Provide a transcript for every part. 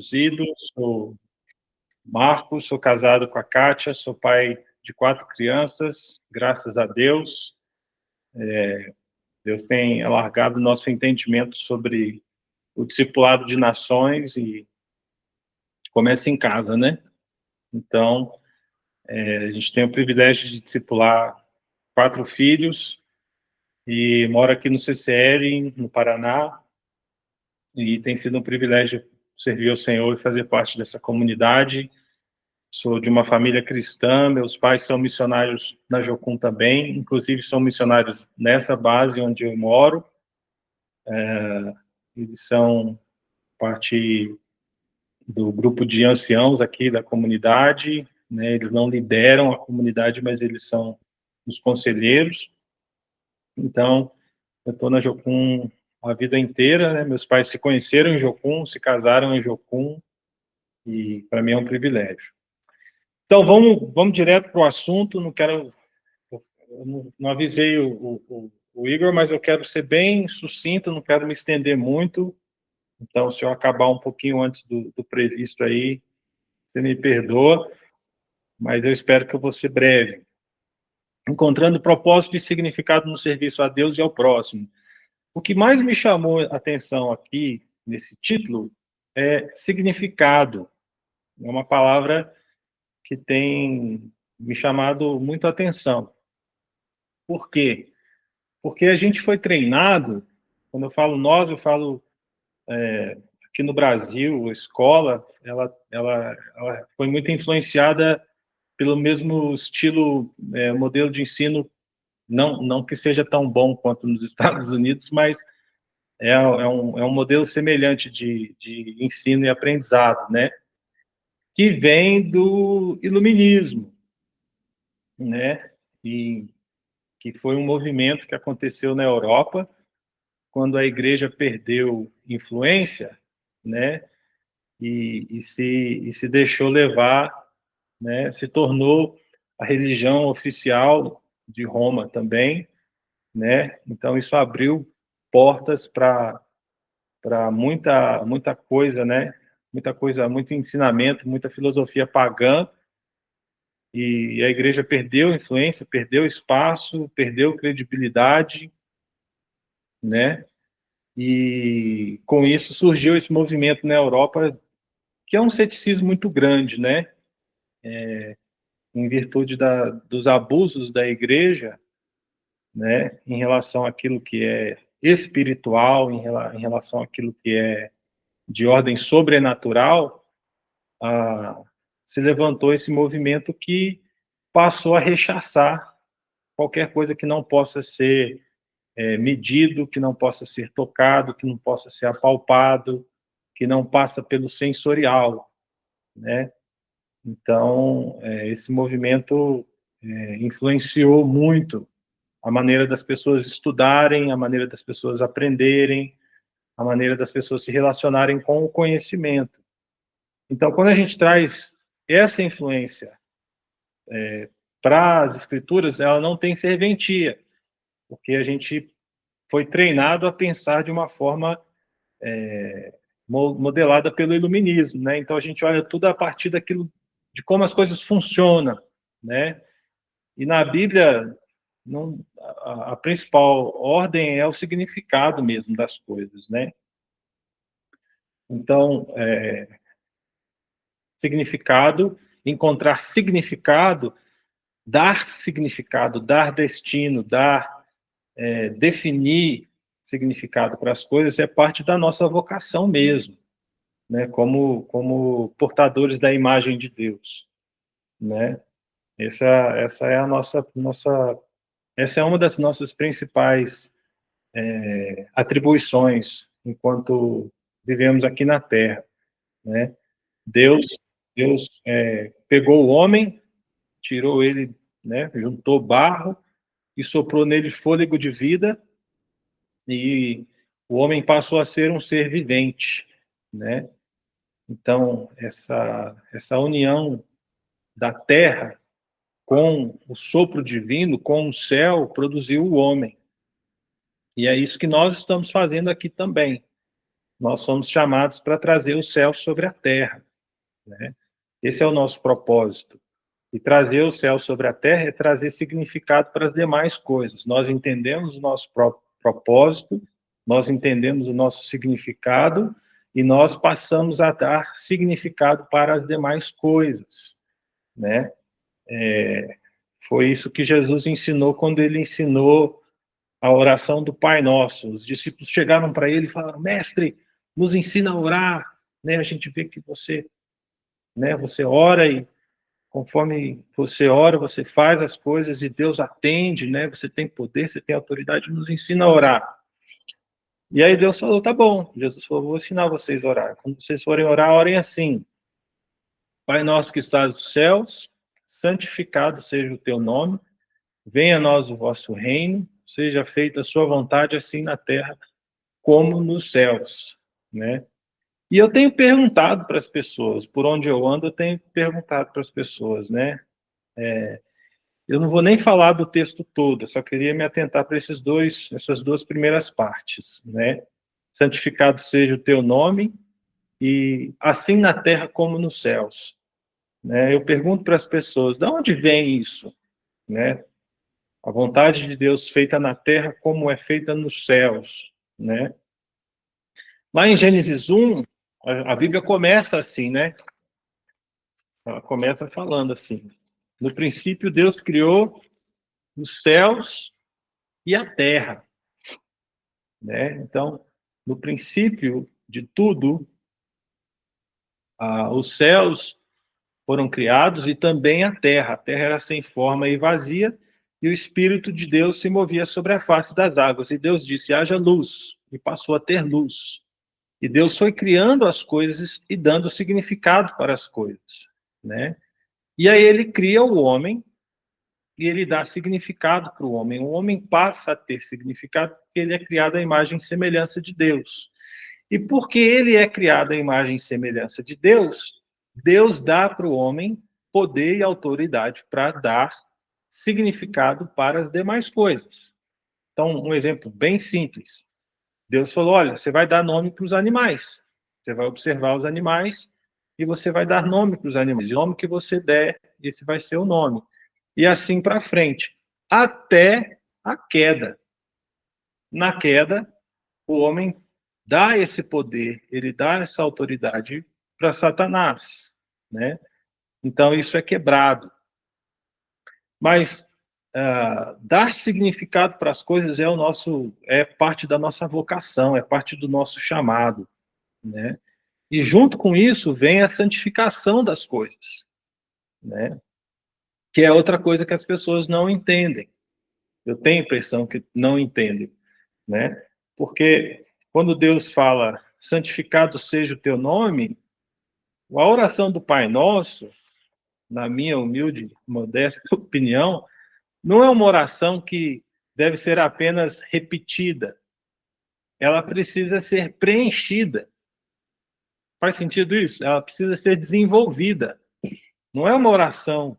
Sou Marcos, sou casado com a Kátia, sou pai de 4 crianças, graças a Deus. Deus tem alargado o nosso entendimento sobre o discipulado de nações e começa em casa, né? Então, a gente tem o privilégio de discipular 4 filhos e moro aqui no CCR, no Paraná, e tem sido um privilégio servir ao Senhor e fazer parte dessa comunidade. Sou de uma família cristã, meus pais são missionários na Jocum também, inclusive são missionários nessa base onde eu moro. Eles são parte do grupo de anciãos aqui da comunidade, né? Eles não lideram a comunidade, mas eles são os conselheiros. Então, eu estou na Jocum a vida inteira, né? Meus pais se conheceram em Jocum, se casaram em Jocum, e para mim é um privilégio. Então, vamos direto para o assunto. Eu não avisei o Igor, mas eu quero ser bem sucinto, não quero me estender muito. Então, se eu acabar um pouquinho antes do previsto aí, você me perdoa, mas eu espero que eu vou ser breve. Encontrando propósito e significado no serviço a Deus e ao próximo. O que mais me chamou a atenção aqui, nesse título, é significado. É uma palavra que tem me chamado muito a atenção. Por quê? Porque a gente foi treinado, quando eu falo nós, eu falo aqui no Brasil, a escola, ela foi muito influenciada pelo mesmo estilo, modelo de ensino, não que seja tão bom quanto nos Estados Unidos, mas é um modelo semelhante de ensino e aprendizado, né? Que vem do iluminismo, né? E que foi um movimento que aconteceu na Europa, quando a igreja perdeu influência, né? E se deixou levar, né? Se tornou a religião oficial de Roma também, né? Então isso abriu portas para muita coisa, né? Muita coisa, muito ensinamento, muita filosofia pagã, e a igreja perdeu influência, perdeu espaço, perdeu credibilidade, né? E com isso surgiu esse movimento na Europa, que é um ceticismo muito grande, né? Em virtude dos abusos da igreja, né? Em relação àquilo que é espiritual, em relação àquilo que é de ordem sobrenatural, se levantou esse movimento que passou a rechaçar qualquer coisa que não possa ser medido, que não possa ser tocado, que não possa ser apalpado, que não passa pelo sensorial, né? Então, esse movimento influenciou muito a maneira das pessoas estudarem, a maneira das pessoas aprenderem, a maneira das pessoas se relacionarem com o conhecimento. Então, quando a gente traz essa influência para as escrituras, ela não tem serventia, porque a gente foi treinado a pensar de uma forma modelada pelo iluminismo, né? Então a gente olha tudo a partir daquilo, de como as coisas funcionam, né? E na Bíblia, a principal ordem é o significado mesmo das coisas, né? Então, significado, encontrar significado, dar destino, definir significado para as coisas é parte da nossa vocação mesmo, né? Como portadores da imagem de Deus, né? Essa é a essa é uma das nossas principais atribuições enquanto vivemos aqui na Terra, né? Deus, Deus pegou o homem, tirou ele, né? Juntou barro e soprou nele fôlego de vida, e o homem passou a ser um ser vivente, né? Então, essa união da terra com o sopro divino, com o céu, produziu o homem. E é isso que nós estamos fazendo aqui também, Nós somos chamados para trazer o céu sobre a terra, né? Esse é o nosso propósito. E trazer o céu sobre a terra é trazer significado para as demais coisas. Nós entendemos o nosso próprio propósito, nós entendemos o nosso significado e nós passamos a dar significado para as demais coisas, né? Foi isso que Jesus ensinou quando ele ensinou a oração do Pai Nosso. Os discípulos chegaram para ele e falaram: Mestre, nos ensina a orar, né? A gente vê que você, né, você ora e conforme você ora, você faz as coisas e Deus atende, né? Você tem poder, você tem autoridade, nos ensina a orar. E aí Deus falou: tá bom. Jesus falou: vou ensinar vocês a orar. Quando vocês forem orar, orem assim: Pai nosso que estás nos céus, santificado seja o teu nome, venha a nós o vosso reino, seja feita a sua vontade, assim na terra como nos céus, né? E eu tenho perguntado para as pessoas, por onde eu ando, eu tenho perguntado para as pessoas, né? Eu não vou nem falar do texto todo, eu só queria me atentar para essas duas primeiras partes, né? Santificado seja o teu nome, e assim na terra como nos céus, né? Eu pergunto para as pessoas: de onde vem isso, né? A vontade de Deus feita na terra como é feita nos céus, né? Lá em Gênesis 1, a Bíblia começa assim, né? Ela começa falando assim: no princípio Deus criou os céus e a terra, né? Então, no princípio de tudo, os céus foram criados e também a terra. A terra era sem forma e vazia, e o Espírito de Deus se movia sobre a face das águas. E Deus disse: haja luz, e passou a ter luz. E Deus foi criando as coisas e dando significado para as coisas, né? E aí ele cria o homem e ele dá significado para o homem. O homem passa a ter significado porque ele é criado à imagem e semelhança de Deus. E porque ele é criado à imagem e semelhança de Deus, Deus dá para o homem poder e autoridade para dar significado para as demais coisas. Então, um exemplo bem simples. Deus falou: olha, você vai dar nome para os animais. Você vai observar os animais e você vai dar nome para os animais. O nome que você der, esse vai ser o nome. E assim para frente, até a queda. Na queda, o homem dá esse poder, ele dá essa autoridade para Satanás, né? Então isso é quebrado. Mas dar significado para as coisas é parte da nossa vocação, é parte do nosso chamado, né? E junto com isso vem a santificação das coisas, né? Que é outra coisa que as pessoas não entendem. Eu tenho a impressão que não entendem, né? Porque quando Deus fala: santificado seja o teu nome, a oração do Pai Nosso, na minha humilde, modesta opinião, não é uma oração que deve ser apenas repetida. Ela precisa ser preenchida. Faz sentido isso? Ela precisa ser desenvolvida. Não é uma oração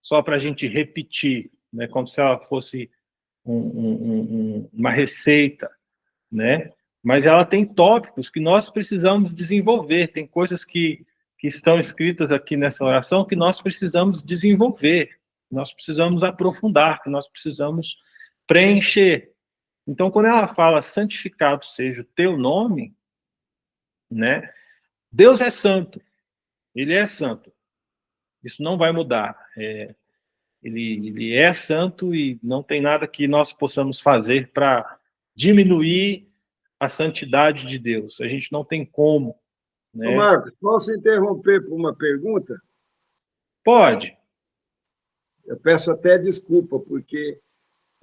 só para a gente repetir, né? Como se ela fosse uma receita, né? Mas ela tem tópicos que nós precisamos desenvolver, tem coisas que estão escritas aqui nessa oração que nós precisamos desenvolver, nós precisamos aprofundar, que nós precisamos preencher. Então, quando ela fala: santificado seja o teu nome, né? Deus é santo, ele é santo, isso não vai mudar. Ele é santo e não tem nada que nós possamos fazer para diminuir a santidade de Deus. A gente não tem como, Ô, né? Marcos, posso interromper por uma pergunta? Pode. Eu peço até desculpa, porque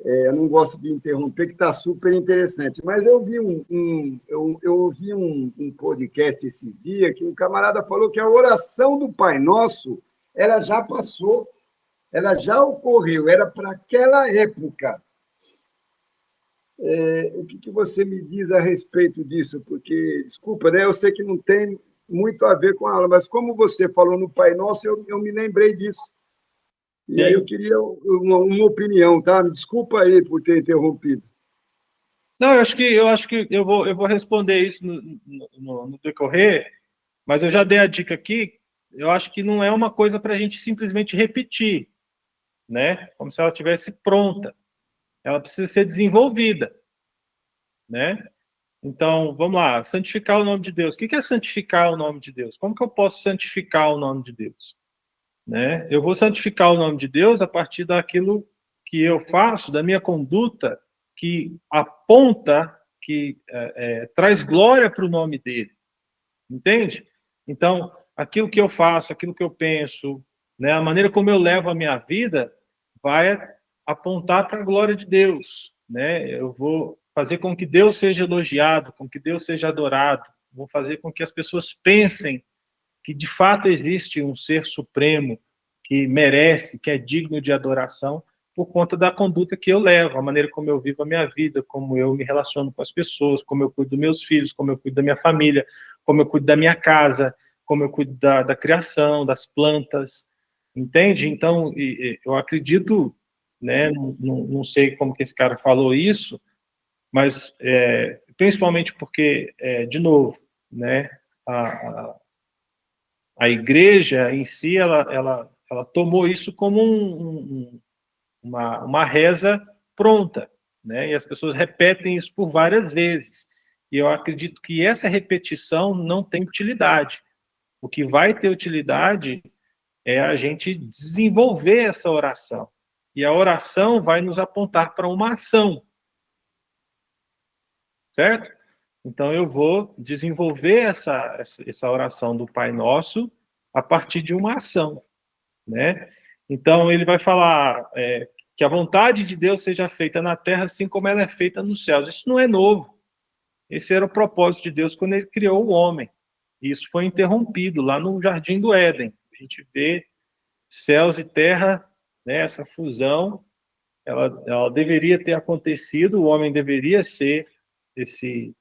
eu não gosto de interromper, que está super interessante. Mas eu vi eu ouvi um podcast esses dias que um camarada falou que a oração do Pai Nosso ela já passou, ela já ocorreu, era para aquela época. O que você me diz a respeito disso? Porque, desculpa, né? Eu sei que não tem muito a ver com a aula, mas como você falou no Pai Nosso, eu me lembrei disso. E aí eu queria uma opinião, tá? Me desculpa aí por ter interrompido. Não, eu acho que eu vou responder isso no decorrer, mas eu já dei a dica aqui. Eu acho que não é uma coisa para a gente simplesmente repetir, né? Como se ela tivesse pronta. Ela precisa ser desenvolvida, né? Então, vamos lá, santificar o nome de Deus. O que é santificar o nome de Deus? Como que eu posso santificar o nome de Deus? Né? Eu vou santificar o nome de Deus a partir daquilo que eu faço, da minha conduta, que aponta, que traz glória para o nome dele. Entende? Então, aquilo que eu faço, aquilo que eu penso, né, a maneira como eu levo a minha vida, vai apontar para a glória de Deus. Né? Eu vou fazer com que Deus seja elogiado, com que Deus seja adorado, vou fazer com que as pessoas pensem que de fato existe um ser supremo que merece, que é digno de adoração, por conta da conduta que eu levo, a maneira como eu vivo a minha vida, como eu me relaciono com as pessoas, como eu cuido dos meus filhos, como eu cuido da minha família, como eu cuido da minha casa, como eu cuido da criação, das plantas, entende? Então, eu acredito, né, não sei como que esse cara falou isso, mas principalmente porque, de novo, né, a, a igreja em si, ela tomou isso como uma reza pronta, né? E as pessoas repetem isso por várias vezes. E eu acredito que essa repetição não tem utilidade. O que vai ter utilidade é a gente desenvolver essa oração. E a oração vai nos apontar para uma ação, certo? Então eu vou desenvolver essa oração do Pai Nosso a partir de uma ação, né? Então ele vai falar que a vontade de Deus seja feita na terra assim como ela é feita nos céus. Isso não é novo. Esse era o propósito de Deus quando ele criou o homem. E isso foi interrompido lá no Jardim do Éden. A gente vê céus e terra, né, essa fusão, ela deveria ter acontecido, o homem deveria ser esse...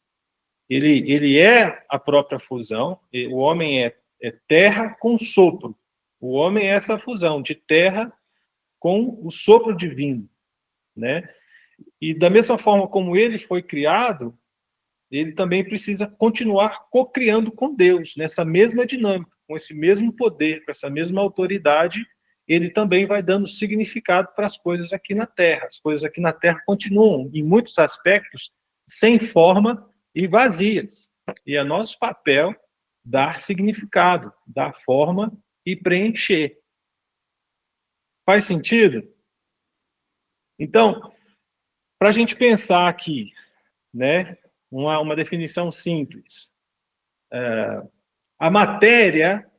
Ele é a própria fusão, o homem é terra com sopro. O homem é essa fusão de terra com o sopro divino, né? E da mesma forma como ele foi criado, ele também precisa continuar co-criando com Deus, nessa mesma dinâmica, com esse mesmo poder, com essa mesma autoridade, ele também vai dando significado para as coisas aqui na Terra. As coisas aqui na Terra continuam, em muitos aspectos, sem forma e vazias. E é nosso papel dar significado, dar forma e preencher. Faz sentido? Então, para a gente pensar aqui, né, uma definição simples. A matéria,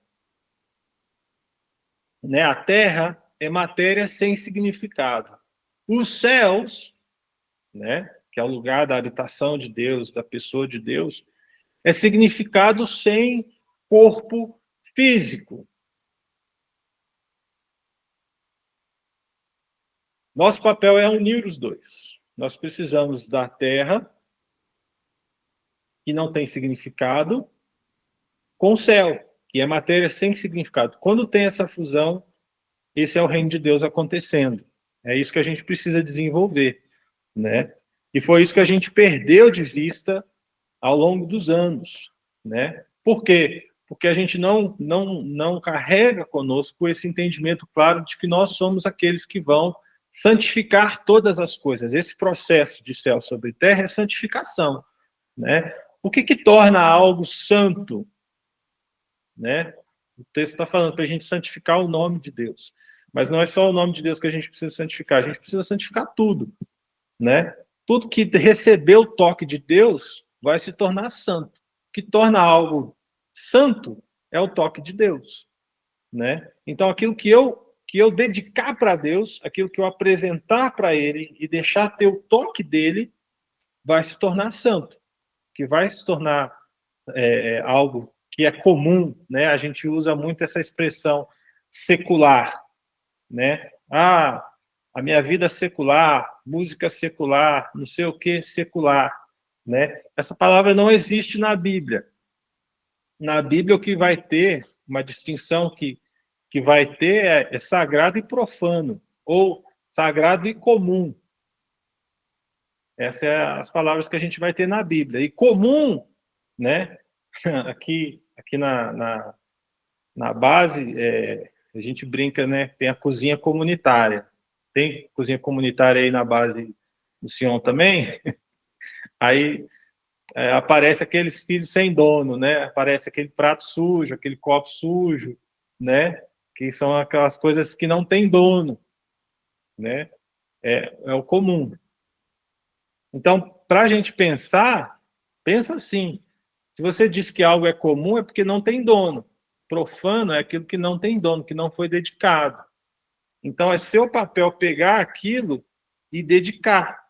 né, a Terra é matéria sem significado. Os céus, né, que é o lugar da habitação de Deus, da pessoa de Deus, é significado sem corpo físico. Nosso papel é unir os dois. Nós precisamos da Terra, que não tem significado, com o céu, que é matéria sem significado. Quando tem essa fusão, esse é o reino de Deus acontecendo. É isso que a gente precisa desenvolver, né? E foi isso que a gente perdeu de vista ao longo dos anos, né? Por quê? Porque a gente não carrega conosco esse entendimento claro de que nós somos aqueles que vão santificar todas as coisas. Esse processo de céu sobre terra é santificação, né? O que torna algo santo, né? O texto está falando para a gente santificar o nome de Deus. Mas não é só o nome de Deus que a gente precisa santificar, a gente precisa santificar tudo, né? Tudo que recebeu o toque de Deus vai se tornar santo. O que torna algo santo é o toque de Deus, né? Então, aquilo que eu dedicar para Deus, aquilo que eu apresentar para Ele e deixar ter o toque dele, vai se tornar santo, que vai se tornar algo que é comum, né? A gente usa muito essa expressão secular, né? Ah, a minha vida secular, música secular, não sei o que secular, né? Essa palavra não existe na Bíblia. Na Bíblia o que vai ter, uma distinção que vai ter é sagrado e profano, ou sagrado e comum. Essas são as palavras que a gente vai ter na Bíblia. E comum, né? Aqui na base, a gente brinca, né? Tem a cozinha comunitária. Tem cozinha comunitária aí na base do Sion também? Aí aparece aqueles filhos sem dono, né? Aparece aquele prato sujo, aquele copo sujo, né? Que são aquelas coisas que não tem dono, né? É o comum. Então, para a gente pensar, pensa assim. Se você diz que algo é comum, é porque não tem dono. Profano é aquilo que não tem dono, que não foi dedicado. Então, é seu papel pegar aquilo e dedicar,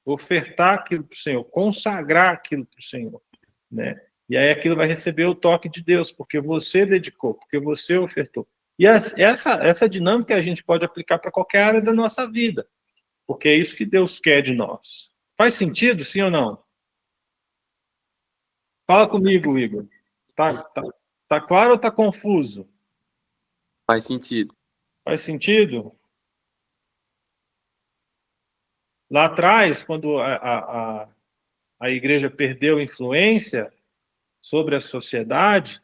ofertar aquilo para o Senhor, consagrar aquilo para o Senhor, né? E aí aquilo vai receber o toque de Deus, porque você dedicou, porque você ofertou. E essa dinâmica a gente pode aplicar para qualquer área da nossa vida, porque é isso que Deus quer de nós. Faz sentido, sim ou não? Fala comigo, Igor. Tá claro ou está confuso? Faz sentido. Faz sentido? Lá atrás, quando a igreja perdeu influência sobre a sociedade,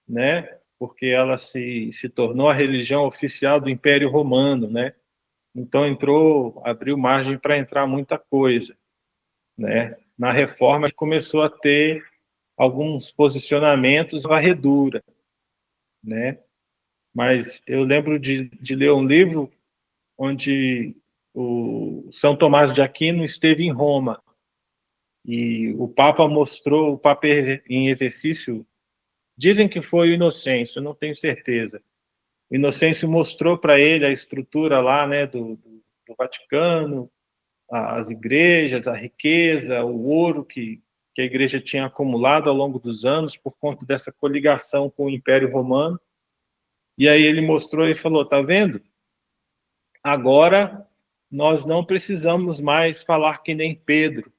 né? Porque ela se tornou a religião oficial do Império Romano, né? Então abriu margem para entrar muita coisa, né? Na reforma começou a ter alguns posicionamentos varredura, né? Mas eu lembro de ler um livro onde o São Tomás de Aquino esteve em Roma e o Papa mostrou o Papa em exercício. Dizem que foi o Inocêncio, eu não tenho certeza. O Inocêncio mostrou para ele a estrutura lá, né, do Vaticano, as igrejas, a riqueza, o ouro que a igreja tinha acumulado ao longo dos anos por conta dessa coligação com o Império Romano. E aí ele mostrou e falou: tá vendo? Agora nós não precisamos mais falar que nem Pedro.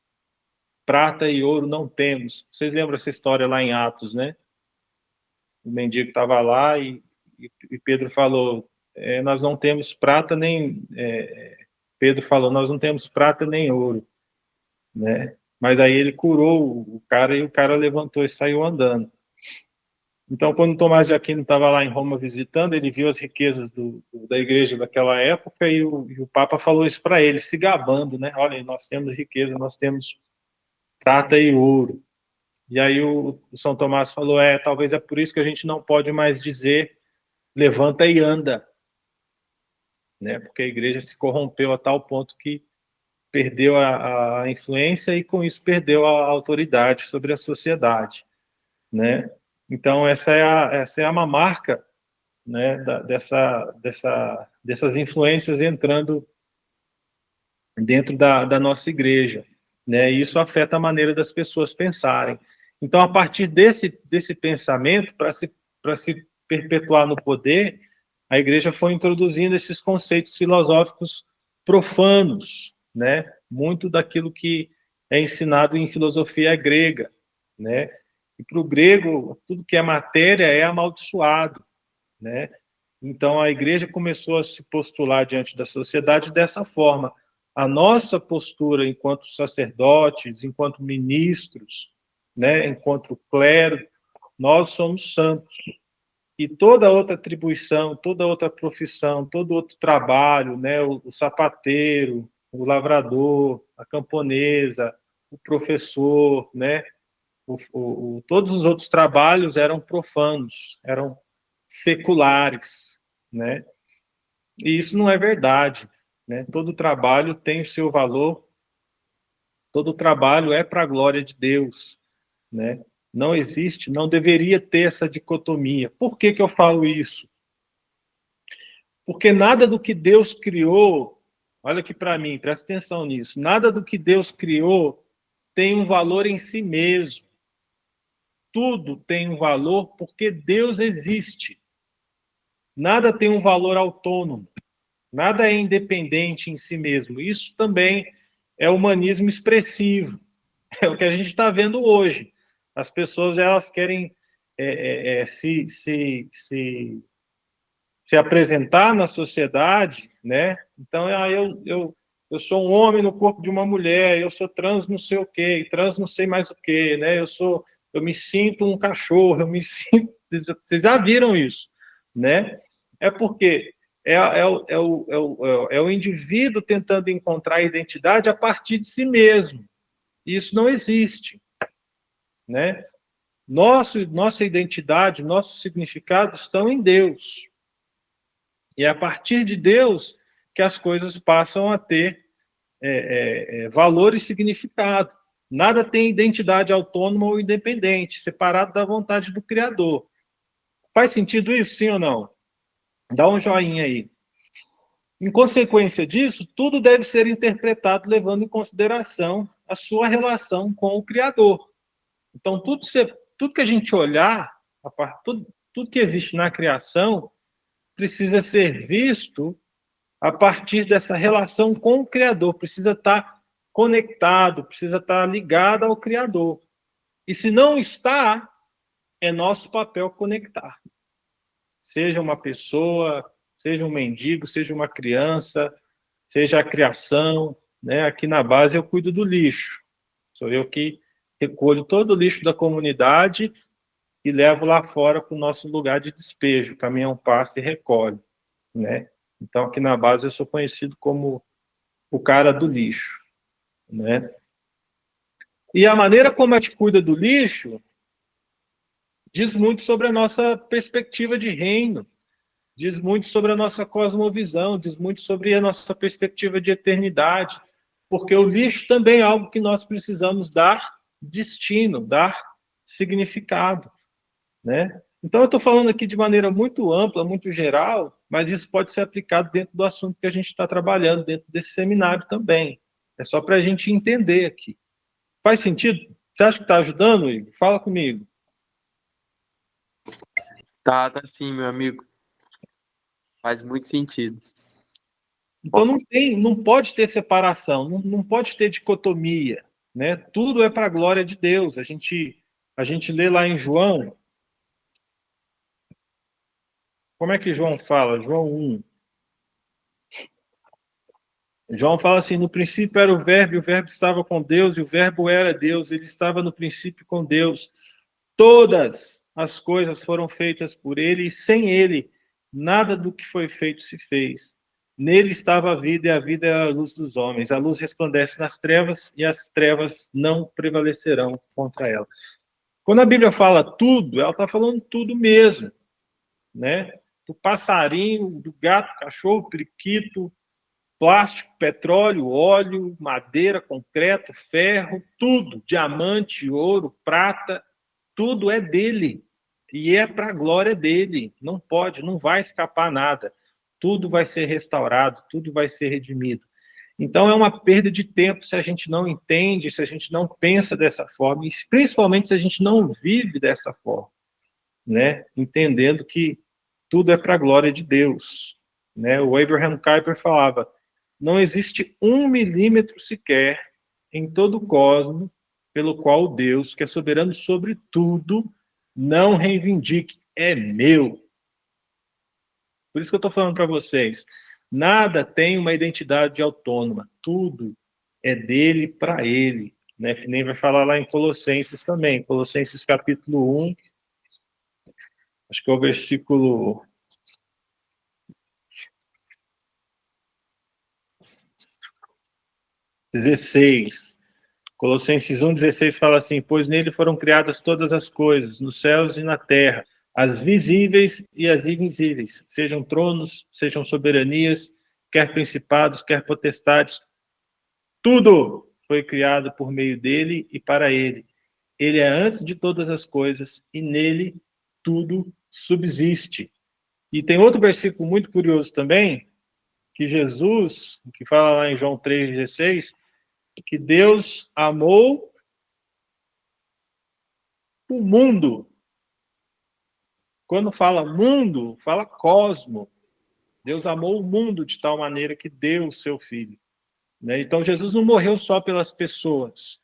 Prata e ouro não temos. Vocês lembram essa história lá em Atos, né? O mendigo estava lá e Pedro falou: nós não temos prata nem. Pedro falou: nós não temos prata nem ouro, né? Mas aí ele curou o cara e o cara levantou e saiu andando. Então, quando Tomás de Aquino estava lá em Roma visitando, ele viu as riquezas da igreja daquela época e o Papa falou isso para ele, se gabando, né? Olha, nós temos riqueza, nós temos prata e ouro. E aí o São Tomás falou: talvez é por isso que a gente não pode mais dizer levanta e anda, né? Porque a igreja se corrompeu a tal ponto que perdeu a influência e com isso perdeu a autoridade sobre a sociedade, né? Então essa é uma marca, né, dessas influências entrando dentro da nossa igreja, né? E isso afeta a maneira das pessoas pensarem. Então, a partir desse pensamento, para se perpetuar no poder, a igreja foi introduzindo esses conceitos filosóficos profanos, né? Muito daquilo que é ensinado em filosofia grega, né? E para o grego, tudo que é matéria é amaldiçoado, né? Então, a igreja começou a se postular diante da sociedade dessa forma. A nossa postura enquanto sacerdotes, enquanto ministros, né, enquanto clero, nós somos santos. E toda outra atribuição, toda outra profissão, todo outro trabalho, né, o sapateiro, o lavrador, a camponesa, o professor, né, todos os outros trabalhos eram profanos, eram seculares, né? E isso não é verdade, né? Todo trabalho tem o seu valor, todo trabalho é para a glória de Deus, né? Não existe, não deveria ter essa dicotomia. Por que eu falo isso? Porque nada do que Deus criou, olha aqui para mim, presta atenção nisso, nada do que Deus criou tem um valor em si mesmo. Tudo tem um valor porque Deus existe. Nada tem um valor autônomo. Nada é independente em si mesmo. Isso também é humanismo expressivo. É o que a gente está vendo hoje. As pessoas elas querem se apresentar na sociedade, né? Então, eu sou um homem no corpo de uma mulher, eu sou trans não sei o quê, trans não sei mais o quê, né? Eu me sinto um cachorro, eu me sinto... Vocês já viram isso, né? É porque é o indivíduo tentando encontrar a identidade a partir de si mesmo. Isso não existe, né? Nossa identidade, nosso significado estão em Deus. E é a partir de Deus que as coisas passam a ter valor e significado. Nada tem identidade autônoma ou independente, separado da vontade do Criador. Faz sentido isso, sim ou não? Dá um joinha aí. Em consequência disso, tudo deve ser interpretado levando em consideração a sua relação com o Criador. Então, tudo que a gente olhar, tudo que existe na criação, precisa ser visto a partir dessa relação com o Criador, precisa estar conectado, precisa estar ligado ao Criador. E se não está, é nosso papel conectar. Seja uma pessoa, seja um mendigo, seja uma criança, seja a criação, né? Aqui na base eu cuido do lixo. Sou eu que recolho todo o lixo da comunidade e levo lá fora para o nosso lugar de despejo. O caminhão passa e recolhe, né? Então, aqui na base eu sou conhecido como o cara do lixo, né? E a maneira como a gente cuida do lixo diz muito sobre a nossa perspectiva de reino, diz muito sobre a nossa cosmovisão, diz muito sobre a nossa perspectiva de eternidade, porque o lixo também é algo que nós precisamos dar destino, dar significado, né? Então, eu estou falando aqui de maneira muito ampla, muito geral, mas isso pode ser aplicado dentro do assunto que a gente está trabalhando, dentro desse seminário também. É só para a gente entender aqui. Faz sentido? Você acha que está ajudando, Igor? Fala comigo. Tá sim, meu amigo. Faz muito sentido. Então não pode ter separação, não pode ter dicotomia, né? Tudo é para a glória de Deus. A gente lê lá em João. Como é que João fala? João 1. João fala assim: no princípio era o Verbo, e o Verbo estava com Deus, e o Verbo era Deus, ele estava no princípio com Deus. Todas as coisas foram feitas por ele, e sem ele, nada do que foi feito se fez. Nele estava a vida, e a vida era a luz dos homens. A luz resplandece nas trevas, e as trevas não prevalecerão contra ela. Quando a Bíblia fala tudo, ela está falando tudo mesmo, né? Do passarinho, do gato, cachorro, periquito, plástico, petróleo, óleo, madeira, concreto, ferro, tudo, diamante, ouro, prata, tudo é dele. E é para a glória dele. Não pode, não vai escapar nada. Tudo vai ser restaurado, tudo vai ser redimido. Então, é uma perda de tempo se a gente não entende, se a gente não pensa dessa forma, e principalmente se a gente não vive dessa forma, né? Entendendo que tudo é para a glória de Deus, né? O Abraham Kuyper falava: não existe 1 milímetro sequer em todo o cosmos pelo qual Deus, que é soberano sobre tudo, não reivindique, é meu. Por isso que eu estou falando para vocês, nada tem uma identidade autônoma, tudo é dele para ele, né? Que nem vai falar lá em Colossenses também, Colossenses capítulo 1, acho que é o versículo 16. Colossenses 1,16 fala assim: pois nele foram criadas todas as coisas, nos céus e na terra, as visíveis e as invisíveis, sejam tronos, sejam soberanias, quer principados, quer potestades, tudo foi criado por meio dele e para ele. Ele é antes de todas as coisas e nele tudo subsiste. E tem outro versículo muito curioso também, que Jesus, que fala lá em João 3,16, que Deus amou o mundo. Quando fala mundo, fala cosmo. Deus amou o mundo de tal maneira que deu o seu filho, né? Então, Jesus não morreu só pelas pessoas.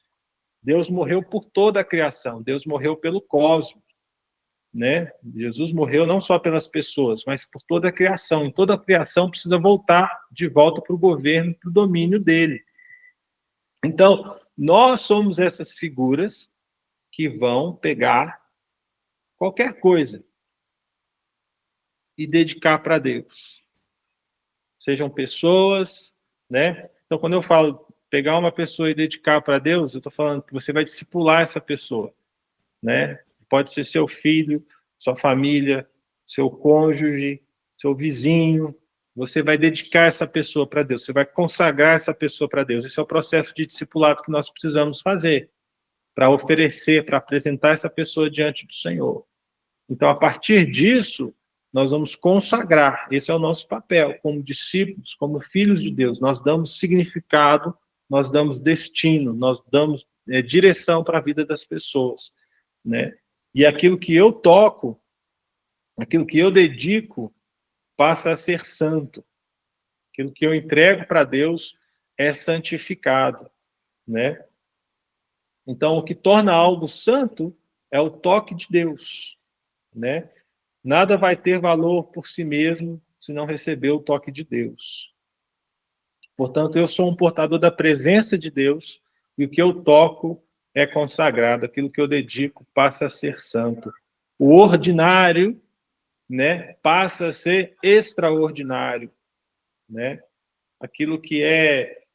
Deus morreu por toda a criação. Deus morreu pelo cosmos. né? Jesus morreu não só pelas pessoas, mas por toda a criação. E toda a criação precisa voltar de volta para o governo, para o domínio dele. Então, nós somos essas figuras que vão pegar qualquer coisa e dedicar para Deus. Sejam pessoas, né? Então, quando eu falo pegar uma pessoa e dedicar para Deus, eu estou falando que você vai discipular essa pessoa, né? Pode ser seu filho, sua família, seu cônjuge, seu vizinho. Você vai dedicar essa pessoa para Deus, você vai consagrar essa pessoa para Deus. Esse é o processo de discipulado que nós precisamos fazer para oferecer, para apresentar essa pessoa diante do Senhor. Então, a partir disso, nós vamos consagrar. Esse é o nosso papel, como discípulos, como filhos de Deus. Nós damos significado, nós damos destino, nós damos direção para a vida das pessoas, né? E aquilo que eu toco, aquilo que eu dedico, passa a ser santo. Aquilo que eu entrego para Deus é santificado, né? Então, o que torna algo santo é o toque de Deus, né? Nada vai ter valor por si mesmo se não receber o toque de Deus. Portanto, eu sou um portador da presença de Deus e o que eu toco é consagrado, aquilo que eu dedico passa a ser santo. O ordinário, né, passa a ser extraordinário, né? Aquilo que é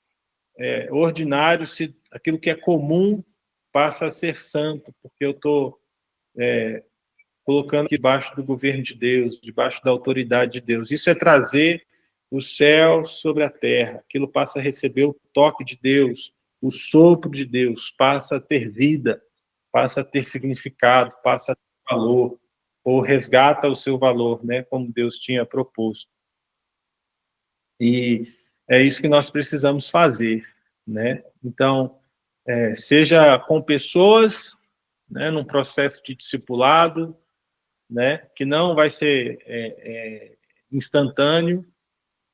ordinário, aquilo que é comum passa a ser santo, porque eu estou colocando debaixo do governo de Deus, debaixo da autoridade de Deus. Isso é trazer o céu sobre a terra. Aquilo passa a receber o toque de Deus, o sopro de Deus, passa a ter vida, passa a ter significado, passa a ter valor, ou resgata o seu valor, né, como Deus tinha proposto. E é isso que nós precisamos fazer, né? Então, seja com pessoas, né, num processo de discipulado, né, que não vai ser instantâneo,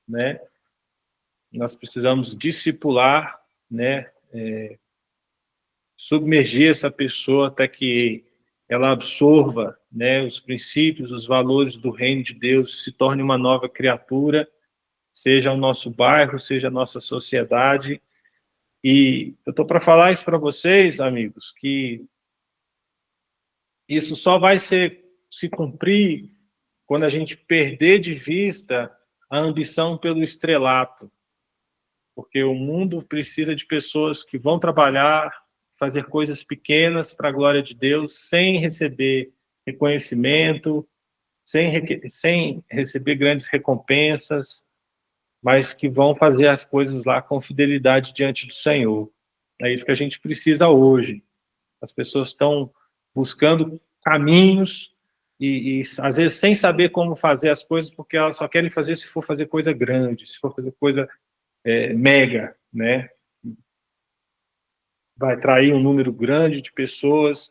né? Nós precisamos discipular, né, submergir essa pessoa até que ela absorva, né, os princípios, os valores do reino de Deus, se torne uma nova criatura, seja o nosso bairro, seja a nossa sociedade. E eu estou para falar isso para vocês, amigos, que isso só vai se cumprir quando a gente perder de vista a ambição pelo estrelato. Porque o mundo precisa de pessoas que vão trabalhar, fazer coisas pequenas para a glória de Deus, sem receber reconhecimento, sem receber grandes recompensas, mas que vão fazer as coisas lá com fidelidade diante do Senhor. É isso que a gente precisa hoje. As pessoas estão buscando caminhos e às vezes sem saber como fazer as coisas, porque elas só querem fazer se for fazer coisa grande, se for fazer coisa mega, né? Vai atrair um número grande de pessoas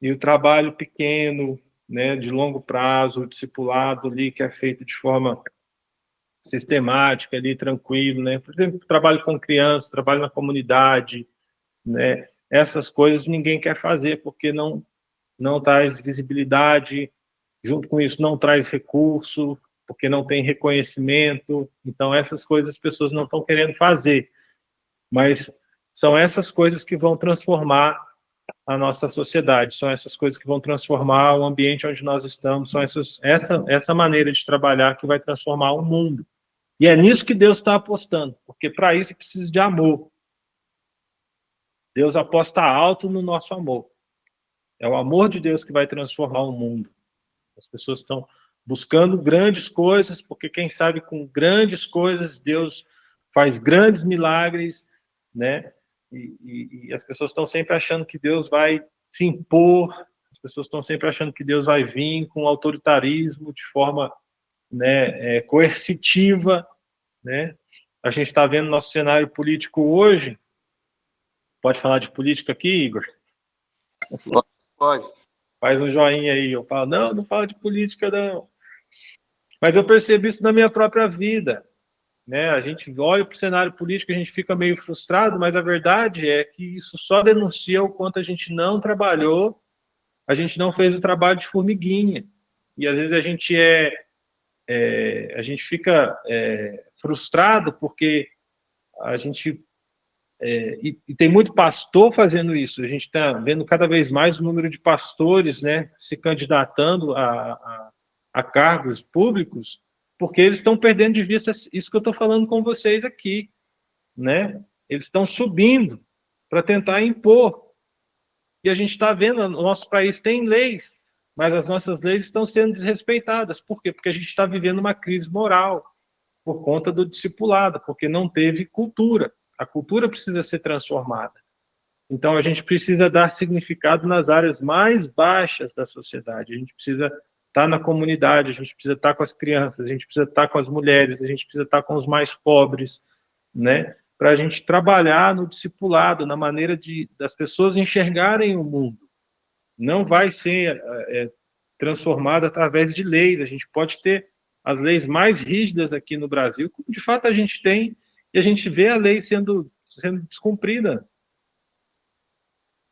e o trabalho pequeno, né, de longo prazo, o discipulado ali que é feito de forma sistemática ali, tranquilo, né? Por exemplo, trabalho com crianças, trabalho na comunidade, né? Essas coisas ninguém quer fazer porque não traz visibilidade, junto com isso não traz recurso, porque não tem reconhecimento. Então essas coisas as pessoas não estão querendo fazer. Mas são essas coisas que vão transformar a nossa sociedade, são essas coisas que vão transformar o ambiente onde nós estamos, são essa maneira de trabalhar que vai transformar o mundo. E é nisso que Deus está apostando, porque para isso precisa de amor. Deus aposta alto no nosso amor. É o amor de Deus que vai transformar o mundo. As pessoas estão buscando grandes coisas, porque quem sabe com grandes coisas Deus faz grandes milagres, né? E as pessoas estão sempre achando que Deus vai se impor, as pessoas estão sempre achando que Deus vai vir com autoritarismo de forma, né, coercitiva, né? A gente está vendo nosso cenário político hoje. Pode falar de política aqui, Igor? Pode. Faz um joinha aí. Eu falo, não fala de política, não. Mas eu percebi isso na minha própria vida, né? A gente olha para o cenário político, a gente fica meio frustrado, mas a verdade é que isso só denuncia o quanto a gente não trabalhou a gente não fez o trabalho de formiguinha. E às vezes a gente fica frustrado porque a gente e tem muito pastor fazendo isso. A gente está vendo cada vez mais o número de pastores, né, se candidatando a cargos públicos, porque eles estão perdendo de vista isso que eu estou falando com vocês aqui, né? Eles estão subindo para tentar impor. E a gente está vendo, o nosso país tem leis, mas as nossas leis estão sendo desrespeitadas. Por quê? Porque a gente está vivendo uma crise moral por conta do discipulado, porque não teve cultura. A cultura precisa ser transformada. Então, a gente precisa dar significado nas áreas mais baixas da sociedade. A gente precisa estar na comunidade, a gente precisa estar com as crianças, a gente precisa estar com as mulheres, a gente precisa estar com os mais pobres, né? Para a gente trabalhar no discipulado, na maneira das pessoas enxergarem o mundo. Não vai ser transformado através de leis. A gente pode ter as leis mais rígidas aqui no Brasil, como de fato a gente tem, e a gente vê a lei sendo descumprida.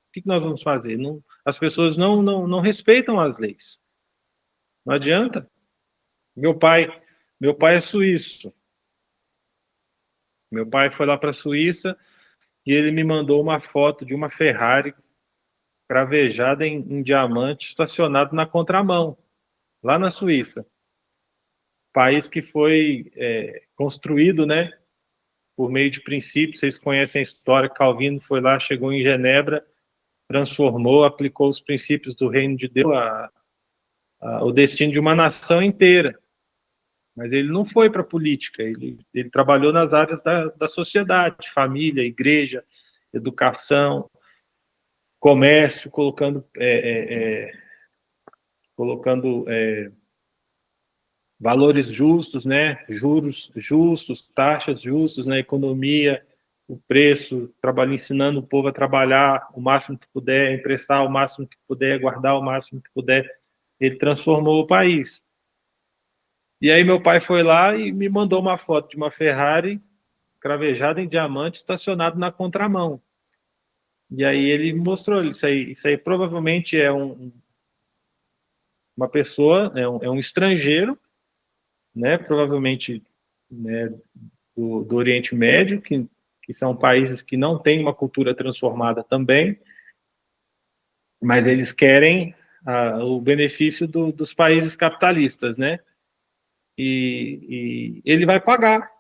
O que nós vamos fazer? Não, as pessoas não respeitam as leis. Não adianta. Meu pai é suíço. Meu pai foi lá para a Suíça e ele me mandou uma foto de uma Ferrari cravejada em diamante, estacionado na contramão, lá na Suíça. País que foi construído, né, por meio de princípios. Vocês conhecem a história. Calvino foi lá, chegou em Genebra, transformou, aplicou os princípios do reino de Deus o destino de uma nação inteira. Mas ele não foi para a política, ele trabalhou nas áreas da sociedade, família, igreja, educação, comércio, colocando valores justos, né? Juros justos, taxas justas na economia, o preço, ensinando o povo a trabalhar o máximo que puder, emprestar o máximo que puder, guardar o máximo que puder. Ele transformou o país. E aí meu pai foi lá e me mandou uma foto de uma Ferrari cravejada em diamante, estacionado na contramão. E aí ele mostrou, isso aí provavelmente é uma pessoa, é um estrangeiro, né, provavelmente, né, do Oriente Médio, que são países que não têm uma cultura transformada também, mas eles querem o benefício dos países capitalistas, né? E ele vai pagar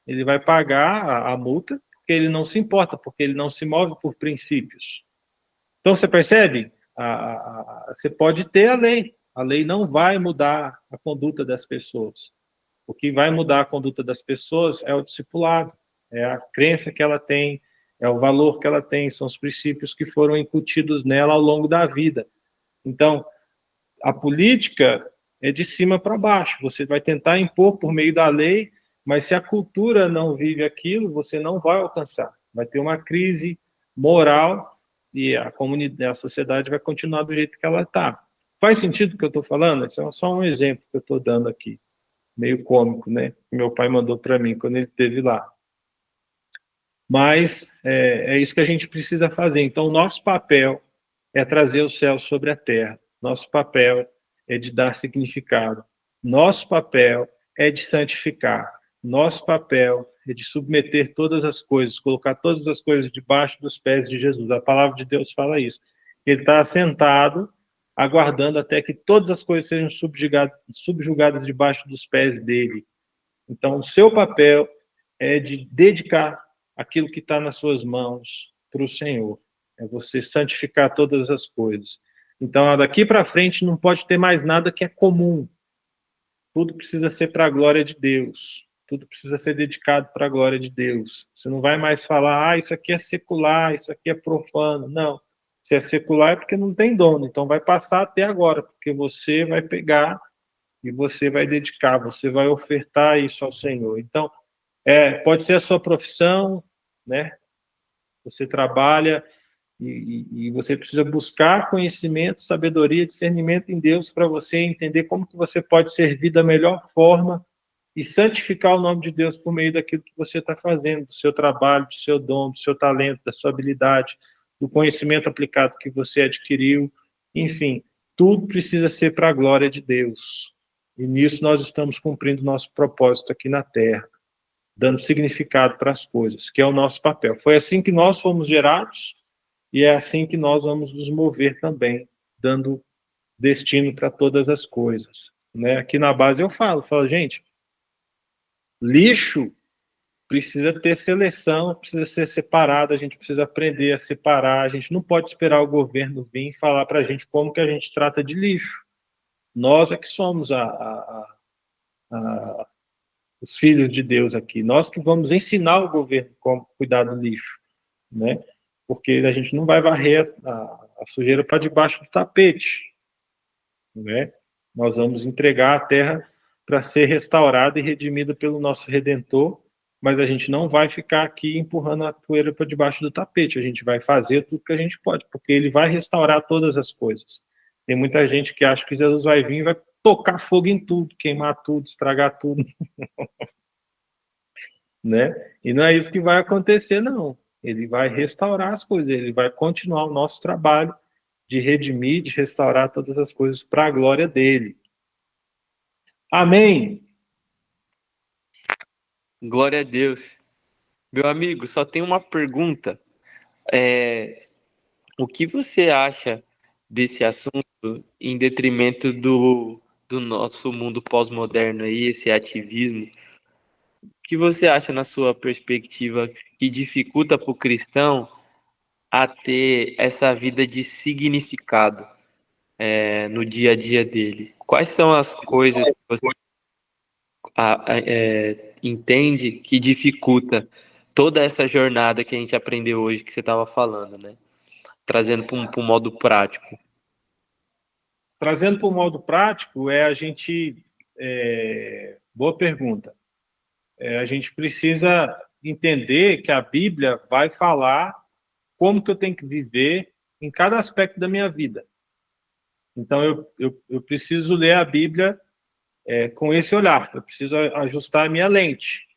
a multa, porque ele não se importa, porque ele não se move por princípios. Então, você percebe? Você pode ter a lei não vai mudar a conduta das pessoas. O que vai mudar a conduta das pessoas é o discipulado, é a crença que ela tem, é o valor que ela tem, são os princípios que foram incutidos nela ao longo da vida. Então, a política é de cima para baixo. Você vai tentar impor por meio da lei, mas se a cultura não vive aquilo, você não vai alcançar. Vai ter uma crise moral e a comunidade, a sociedade vai continuar do jeito que ela está. Faz sentido o que eu estou falando? Esse é só um exemplo que eu estou dando aqui, meio cômico, né? Que meu pai mandou para mim quando ele esteve lá. Mas é isso que a gente precisa fazer. Então, o nosso papel é trazer o céu sobre a terra. Nosso papel é de dar significado. Nosso papel é de santificar. Nosso papel é de submeter todas as coisas, colocar todas as coisas debaixo dos pés de Jesus. A palavra de Deus fala isso. Ele está sentado, aguardando até que todas as coisas sejam subjugadas debaixo dos pés dele. Então, o seu papel é de dedicar aquilo que está nas suas mãos para o Senhor. É você santificar todas as coisas. Então, daqui para frente não pode ter mais nada que é comum. Tudo precisa ser para a glória de Deus. Tudo precisa ser dedicado para a glória de Deus. Você não vai mais falar, isso aqui é secular, isso aqui é profano. Não. Se é secular é porque não tem dono. Então vai passar até agora, porque você vai pegar e você vai dedicar, você vai ofertar isso ao Senhor. Então, pode ser a sua profissão, né? Você trabalha e você precisa buscar conhecimento, sabedoria, discernimento em Deus para você entender como que você pode servir da melhor forma e santificar o nome de Deus por meio daquilo que você está fazendo, do seu trabalho, do seu dom, do seu talento, da sua habilidade, do conhecimento aplicado que você adquiriu, Enfim, tudo precisa ser para a glória de Deus. E nisso nós estamos cumprindo nosso propósito aqui na Terra, dando significado para as coisas, que é o nosso papel. Foi assim que nós fomos gerados e é assim que nós vamos nos mover também, dando destino para todas as coisas. Né? Aqui na base eu falo, gente, lixo precisa ter seleção, precisa ser separado, a gente precisa aprender a separar, a gente não pode esperar o governo vir e falar para a gente como que a gente trata de lixo. Nós é que somos os filhos de Deus aqui, nós que vamos ensinar o governo como cuidar do lixo, né? Porque a gente não vai varrer a sujeira para debaixo do tapete, né? Nós vamos entregar a terra para ser restaurada e redimida pelo nosso Redentor, mas a gente não vai ficar aqui empurrando a poeira para debaixo do tapete, a gente vai fazer tudo que a gente pode, porque ele vai restaurar todas as coisas. Tem muita gente que acha que Jesus vai vir e vai tocar fogo em tudo, queimar tudo, estragar tudo. Né? E não é isso que vai acontecer, não. Ele vai restaurar as coisas, ele vai continuar o nosso trabalho de redimir, de restaurar todas as coisas para a glória dele. Amém? Glória a Deus. Meu amigo, só tem uma pergunta. O que você acha desse assunto em detrimento do nosso mundo pós-moderno aí, esse ativismo? O que você acha, na sua perspectiva, que dificulta para o cristão a ter essa vida de significado no dia a dia dele? Quais são as coisas que você entende que dificulta toda essa jornada que a gente aprendeu hoje, que você estava falando, né? Trazendo para um modo prático. Trazendo para o modo prático, a gente... boa pergunta. A gente precisa entender que a Bíblia vai falar como que eu tenho que viver em cada aspecto da minha vida. Então, eu preciso ler a Bíblia com esse olhar, eu preciso ajustar a minha lente.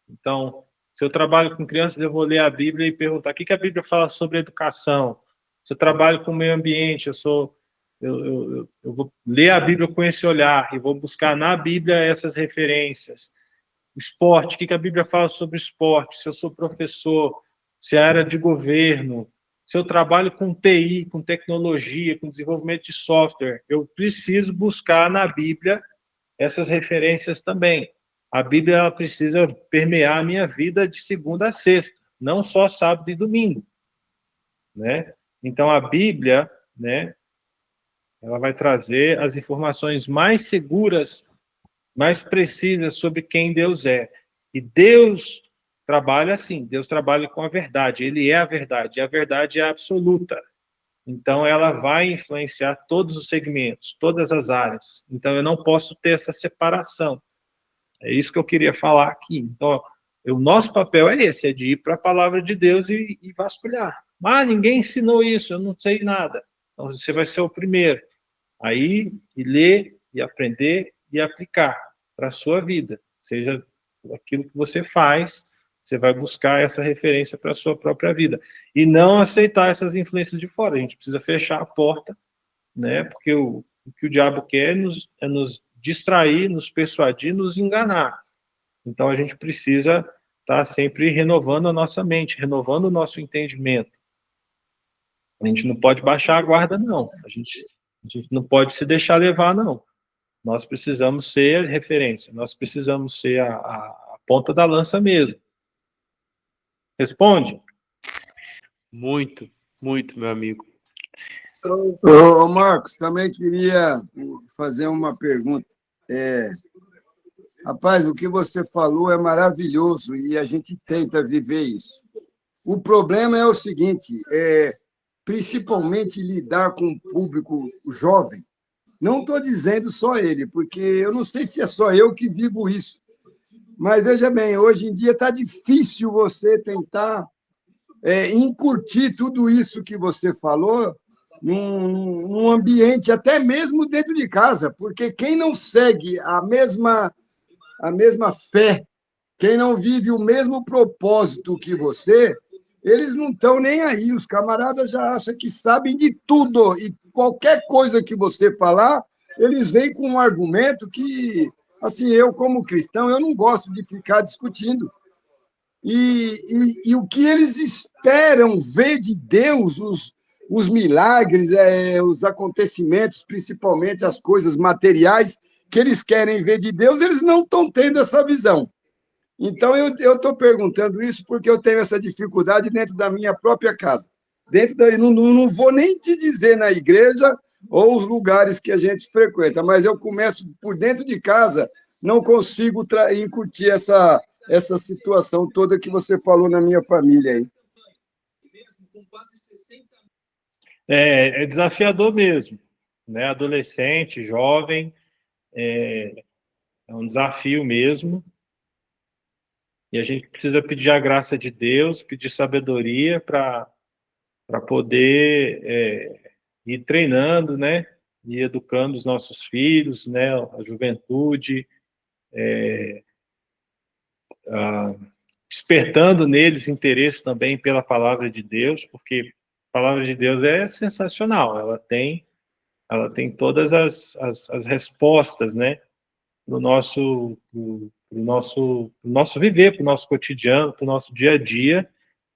Então, se eu trabalho com crianças, eu vou ler a Bíblia e perguntar o que a Bíblia fala sobre educação. Se eu trabalho com o meio ambiente, eu vou ler a Bíblia com esse olhar e vou buscar na Bíblia essas referências. Esporte, o que a Bíblia fala sobre esporte? Se eu sou professor, se é área de governo, se eu trabalho com TI, com tecnologia, com desenvolvimento de software, eu preciso buscar na Bíblia essas referências também. A Bíblia ela precisa permear a minha vida de segunda a sexta, não só sábado e domingo, né? Então a Bíblia, né, ela vai trazer as informações mais seguras, mais precisas sobre quem Deus é. E Deus trabalha assim, Deus trabalha com a verdade, ele é a verdade, e a verdade é absoluta. Então, ela vai influenciar todos os segmentos, todas as áreas. Então, eu não posso ter essa separação. É isso que eu queria falar aqui. Então, o nosso papel é esse, é de ir para a palavra de Deus e vasculhar. Ah, ninguém ensinou isso, eu não sei nada. Então, você vai ser o primeiro. Aí, e ler, e aprender, e aplicar para a sua vida. Seja aquilo que você faz, você vai buscar essa referência para a sua própria vida. E não aceitar essas influências de fora. A gente precisa fechar a porta, né? Porque o que o diabo quer é nos distrair, nos persuadir, nos enganar. Então, a gente precisa estar sempre renovando a nossa mente, renovando o nosso entendimento. A gente não pode baixar a guarda, não. A gente não pode se deixar levar, não. Nós precisamos ser referência, nós precisamos ser a ponta da lança mesmo. Responde? Muito, muito, meu amigo. Ô, Marcos, também queria fazer uma pergunta. Rapaz, o que você falou é maravilhoso e a gente tenta viver isso. O problema é o seguinte, principalmente lidar com o público jovem. Não estou dizendo só ele, porque eu não sei se é só eu que vivo isso. Mas, veja bem, hoje em dia está difícil você tentar incutir tudo isso que você falou num ambiente, até mesmo dentro de casa, porque quem não segue a mesma fé, quem não vive o mesmo propósito que você, eles não estão nem aí. Os camaradas já acham que sabem de tudo qualquer coisa que você falar, eles vêm com um argumento que, assim, eu, como cristão, eu não gosto de ficar discutindo. E o que eles esperam ver de Deus, os milagres, os acontecimentos, principalmente as coisas materiais que eles querem ver de Deus, eles não estão tendo essa visão. Então, eu estou perguntando isso porque eu tenho essa dificuldade dentro da minha própria casa. Não vou nem te dizer na igreja ou os lugares que a gente frequenta, mas eu começo por dentro de casa, não consigo incutir essa situação toda que você falou na minha família aí. É desafiador mesmo, né? Adolescente, jovem, é um desafio mesmo. E a gente precisa pedir a graça de Deus, pedir sabedoria para poder ir treinando, né? E educando os nossos filhos, né? A juventude, despertando neles interesse também pela palavra de Deus, porque a palavra de Deus é sensacional, ela tem todas as respostas, né? No nosso viver, para o nosso cotidiano, para o nosso dia a dia,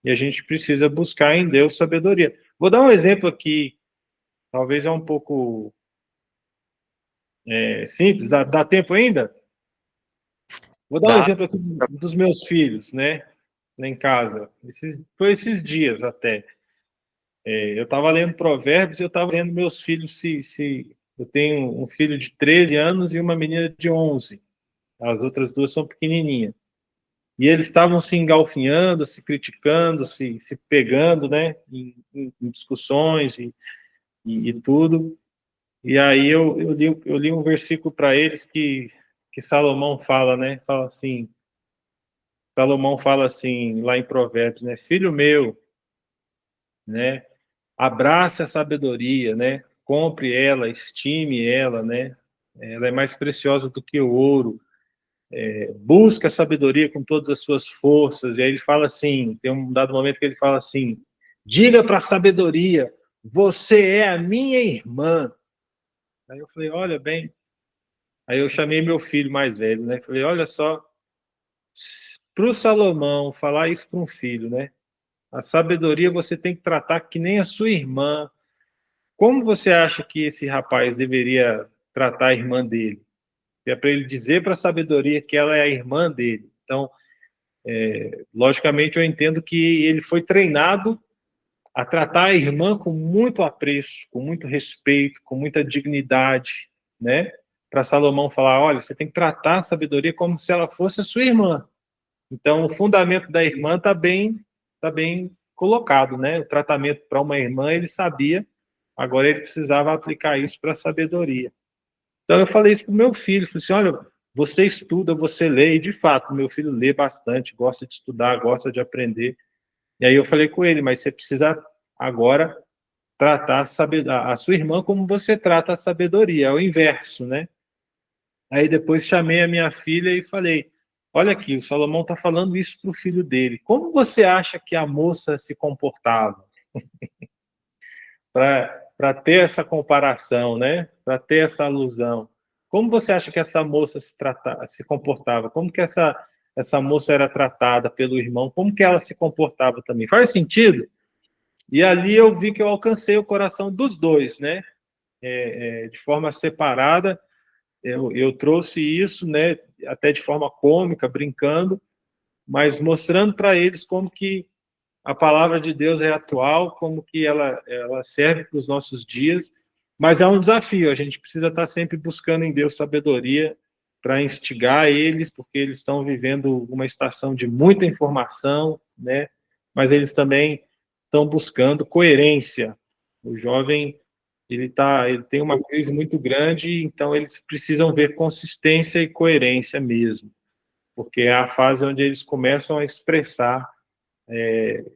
e a gente precisa buscar em Deus sabedoria. Vou dar um exemplo aqui, talvez é um pouco simples, dá tempo ainda? Vou dar um exemplo aqui dos meus filhos, né, lá em casa. Foi esses dias até. Eu estava lendo Provérbios e eu estava vendo meus filhos eu tenho um filho de 13 anos e uma menina de 11. As outras duas são pequenininhas. E eles estavam se engalfinhando, se criticando, se pegando, né, em discussões e tudo. E aí eu li um versículo para eles que Salomão fala, né? Salomão fala assim, lá em Provérbios, né? Filho meu, né? Abrace a sabedoria, né? Compre ela, estime ela, né? Ela é mais preciosa do que o ouro. Busca a sabedoria com todas as suas forças. E aí ele fala assim, tem um dado momento que ele fala assim, diga para a sabedoria, você é a minha irmã. Aí eu falei, olha bem. Aí eu chamei meu filho mais velho, né? Falei, olha só, para o Salomão falar isso para um filho, né? A sabedoria você tem que tratar que nem a sua irmã. Como você acha que esse rapaz deveria tratar a irmã dele? É para ele dizer para a sabedoria que ela é a irmã dele. Então, logicamente, eu entendo que ele foi treinado a tratar a irmã com muito apreço, com muito respeito, com muita dignidade, né? Para Salomão falar, olha, você tem que tratar a sabedoria como se ela fosse a sua irmã. Então, o fundamento da irmã está bem colocado, né? O tratamento para uma irmã, ele sabia, agora ele precisava aplicar isso para a sabedoria. Então, eu falei isso para o meu filho, falei assim, olha, você estuda, você lê, e de fato, meu filho lê bastante, gosta de estudar, gosta de aprender. E aí eu falei com ele, mas você precisa agora tratar a sua irmã como você trata a sabedoria, é o inverso, né? Aí depois chamei a minha filha e falei, olha aqui, o Salomão está falando isso para o filho dele. Como você acha que a moça se comportava? Para ter essa comparação, né? Para ter essa alusão. Como você acha que essa moça se comportava? Como que essa moça era tratada pelo irmão? Como que ela se comportava também? Faz sentido? E ali eu vi que eu alcancei o coração dos dois, né? De forma separada, eu trouxe isso, né? Até de forma cômica, brincando, mas mostrando para eles como que a palavra de Deus é atual, como que ela serve para os nossos dias, mas é um desafio, a gente precisa estar sempre buscando em Deus sabedoria para instigar eles, porque eles estão vivendo uma estação de muita informação, né? Mas eles também estão buscando coerência. O jovem, ele tem uma crise muito grande, então eles precisam ver consistência e coerência mesmo, porque é a fase onde eles começam a expressar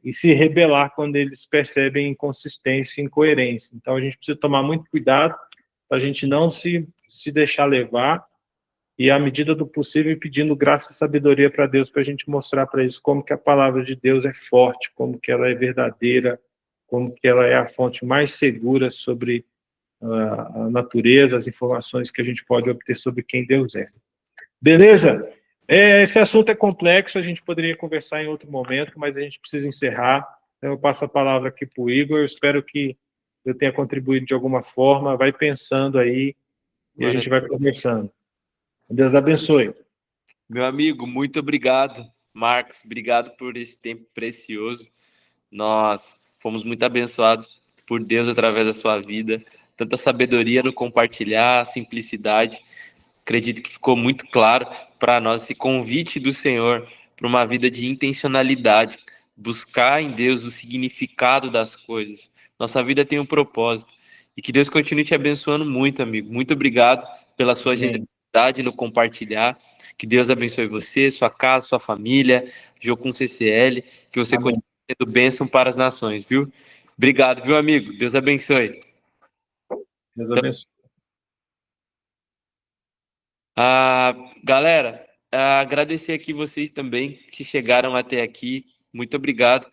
e se rebelar quando eles percebem inconsistência e incoerência. Então, a gente precisa tomar muito cuidado para a gente não se deixar levar e, à medida do possível, pedindo graça e sabedoria para Deus, para a gente mostrar para eles como que a palavra de Deus é forte, como que ela é verdadeira, como que ela é a fonte mais segura sobre a natureza, as informações que a gente pode obter sobre quem Deus é. Beleza? Esse assunto é complexo, a gente poderia conversar em outro momento, mas a gente precisa encerrar. Então, eu passo a palavra aqui para o Igor, eu espero que eu tenha contribuído de alguma forma, vai pensando aí e a gente vai conversando. Deus abençoe. Meu amigo, muito obrigado. Marcos, obrigado por esse tempo precioso. Nós fomos muito abençoados por Deus através da sua vida. Tanta sabedoria no compartilhar, simplicidade. Acredito que ficou muito claro para nós esse convite do Senhor para uma vida de intencionalidade, buscar em Deus o significado das coisas. Nossa vida tem um propósito. E que Deus continue te abençoando muito, amigo. Muito obrigado pela sua generosidade no compartilhar. Que Deus abençoe você, sua casa, sua família, Jocum CCL. Que você continue sendo bênção para as nações, viu? Obrigado, viu, amigo? Deus abençoe. Deus abençoe. Galera, agradecer aqui vocês também que chegaram até aqui. Muito obrigado.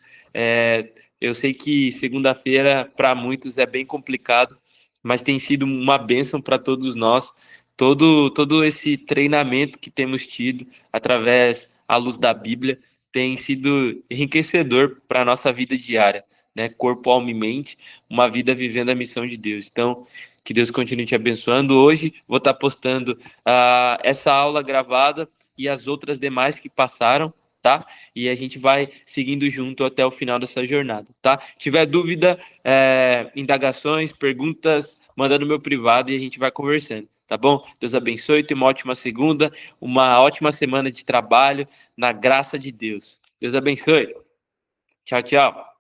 Eu sei que segunda-feira para muitos é bem complicado, mas tem sido uma bênção para todos nós. Todo esse treinamento que temos tido através à luz da Bíblia tem sido enriquecedor para a nossa vida diária, né? Corpo, alma e mente, uma vida vivendo a missão de Deus. Então, que Deus continue te abençoando. Hoje vou estar postando essa aula gravada e as outras demais que passaram, tá? E a gente vai seguindo junto até o final dessa jornada, tá? Tiver dúvida, indagações, perguntas, manda no meu privado e a gente vai conversando, tá bom? Deus abençoe, tenha uma ótima segunda, uma ótima semana de trabalho, na graça de Deus. Deus abençoe. Tchau, tchau.